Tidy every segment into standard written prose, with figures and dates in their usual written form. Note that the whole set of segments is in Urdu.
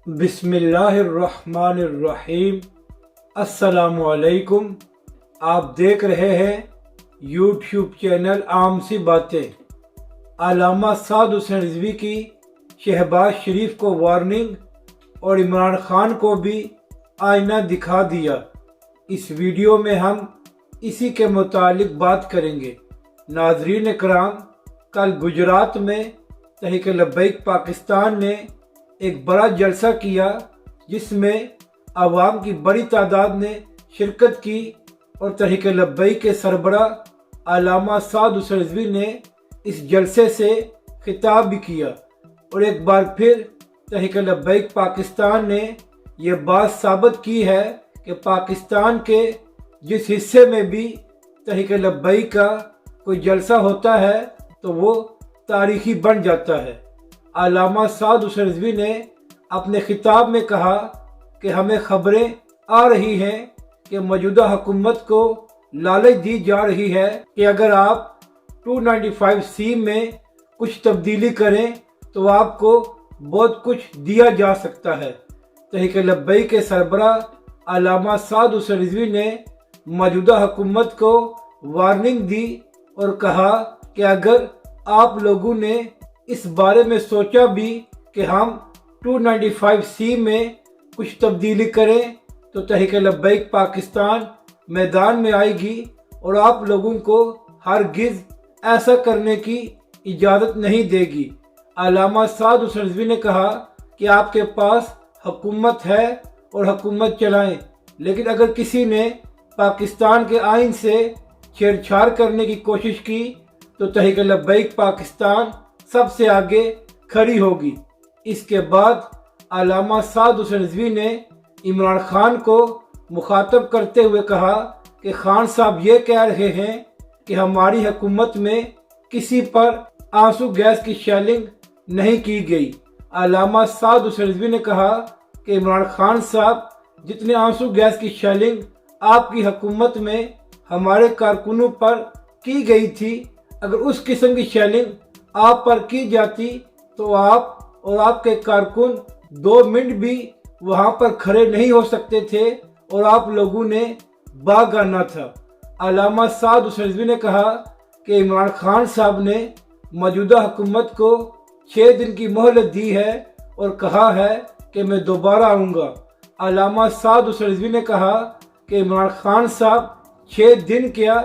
بسم اللہ الرحمن الرحیم۔ السلام علیکم۔ آپ دیکھ رہے ہیں یوٹیوب چینل عام سی باتیں۔ علامہ سعد حسین رضوی کی شہباز شریف کو وارننگ اور عمران خان کو بھی آئینہ دکھا دیا۔ اس ویڈیو میں ہم اسی کے متعلق بات کریں گے۔ ناظرین کرام، کل گجرات میں تحریک لبیک پاکستان نے ایک بڑا جلسہ کیا جس میں عوام کی بڑی تعداد نے شرکت کی اور تحریک لبیک کے سربراہ علامہ سعد حسین رضوی نے اس جلسے سے خطاب بھی کیا اور ایک بار پھر تحریک لبیک پاکستان نے یہ بات ثابت کی ہے کہ پاکستان کے جس حصے میں بھی تحریک لبیک کا کوئی جلسہ ہوتا ہے تو وہ تاریخی بن جاتا ہے۔ علامہ سعد حسین رضوی نے اپنے خطاب میں کہا کہ ہمیں خبریں آ رہی ہیں کہ موجودہ حکومت کو لالچ دی جا رہی ہے کہ اگر آپ 295C میں کچھ تبدیلی کریں تو آپ کو بہت کچھ دیا جا سکتا ہے۔ تحریک لبیک کے سربراہ علامہ سعد حسین رضوی نے موجودہ حکومت کو وارننگ دی اور کہا کہ اگر آپ لوگوں نے اس بارے میں سوچا بھی کہ ہم 295C میں کچھ تبدیلی کریں تو تحریک لبیک پاکستان میدان میں آئے گی اور آپ لوگوں کو ہرگز ایسا کرنے کی اجازت نہیں دے گی۔ علامہ سعد حسین رضوی نے کہا کہ آپ کے پاس حکومت ہے اور حکومت چلائیں، لیکن اگر کسی نے پاکستان کے آئین سے چھیڑ چھاڑ کرنے کی کوشش کی تو تحریک لبیک پاکستان سب سے آگے کھڑی ہوگی۔ اس کے بعد علامہ سعد حسین رضوی نے عمران خان کو مخاطب کرتے ہوئے کہا کہ خان صاحب یہ کہہ رہے ہیں کہ ہماری حکومت میں کسی پر آنسو گیس کی شیلنگ نہیں کی گئی۔ علامہ سعد حسین رضوی نے کہا کہ عمران خان صاحب، جتنے آنسو گیس کی شیلنگ آپ کی حکومت میں ہمارے کارکنوں پر کی گئی تھی، اگر اس قسم کی شیلنگ آپ پر کی جاتی تو آپ اور آپ کے کارکن 2 منٹ بھی وہاں پر کھڑے نہیں ہو سکتے تھے اور آپ لوگوں نے بھاگ آنا تھا۔ علامہ سعد حسین رضوی نے کہا کہ عمران خان صاحب نے موجودہ حکومت کو 6 دن کی مہلت دی ہے اور کہا ہے کہ میں دوبارہ آؤں گا۔ علامہ سعد حسین رضوی نے کہا کہ عمران خان صاحب 6 دن کیا،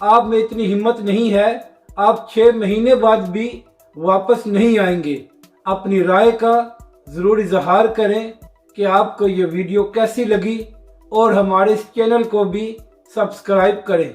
آپ میں اتنی ہمت نہیں ہے، آپ 6 مہینے بعد بھی واپس نہیں آئیں گے۔ اپنی رائے کا ضرور اظہار کریں کہ آپ کو یہ ویڈیو کیسی لگی اور ہمارے اس چینل کو بھی سبسکرائب کریں۔